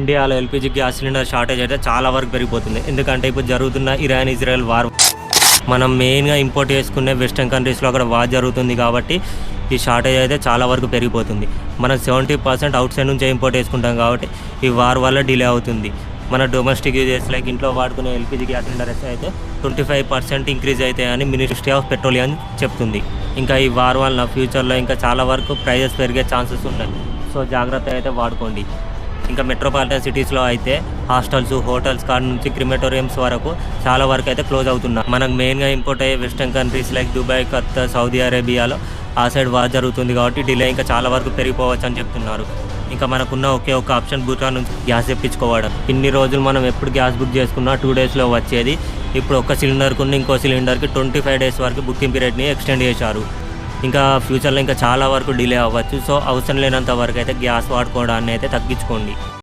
ఇండియాలో LPG gas cylinder shortage అయితే చాలా వరకు పెరిగిపోతుంది. ఎందుకంటే ఇప్పుడు జరుగుతున్న ఇరాన్ ఇజ్రాయెల్ వార్, మనం మెయిన్గా ఇంపోర్ట్ చేసుకునే వెస్టర్న్ కంట్రీస్లో అక్కడ వార్ జరుగుతుంది కాబట్టి ఈ షార్టేజ్ అయితే చాలా వరకు పెరిగిపోతుంది. మనం 70% అవుట్ సైడ్ నుంచే ఇంపోర్ట్ చేసుకుంటాం కాబట్టి ఈ వార్ వల్ల డిలే అవుతుంది. మన డొమెస్టిక్ యూజెస్ లైక్ ఇంట్లో వాడుకునే ఎల్పిజి గ్యాస్ సిలిండర్స్ అయితే 25% ఇంక్రీజ్ అవుతాయని మినిస్ట్రీ ఆఫ్ పెట్రోలియం చెప్తుంది. ఇంకా ఈ వార్ వల్ల ఫ్యూచర్లో ఇంకా చాలా వరకు ప్రైజెస్ పెరిగే ఛాన్సెస్ ఉన్నాయి. సో జాగ్రత్త అయితే వాడుకోండి. ఇంకా మెట్రోపాలిటన్ సిటీస్లో అయితే హాస్టల్స్, హోటల్స్ కాడ నుంచి క్రిమేటోరియంస్ వరకు చాలా వరకు అయితే క్లోజ్ అవుతున్నాయి. మనకు మెయిన్గా ఇంపోర్ట్ అయ్యే western countries like Dubai, Qatar, Saudi అరేబియాలో ఆ సైడ్ వార్ జరుగుతుంది కాబట్టి డిలే ఇంకా చాలా వరకు పెరిగిపోవచ్చు అని చెప్తున్నారు. ఇంకా మనకున్న ఒకే ఒక ఆప్షన్ భూటాన్ నుంచి గ్యాస్ తెప్పించుకోవడం. ఇన్ని రోజులు మనం ఎప్పుడు గ్యాస్ బుక్ చేసుకున్నా 2 డేస్లో వచ్చేది. ఇప్పుడు ఒక సిలిండర్కున్న ఇంకో సిలిండర్కి 25 డేస్ వరకు బుకింగ్ పీరియడ్ని ఎక్స్టెండ్ చేశారు. ఇంకా ఫ్యూచర్లో ఇంకా చాలా వరకు డిలే అవ్వచ్చు. సో అవసరం లేనంత వరకు అయితే గ్యాస్ వాడుకోవడాన్ని అయితే తగ్గించుకోండి.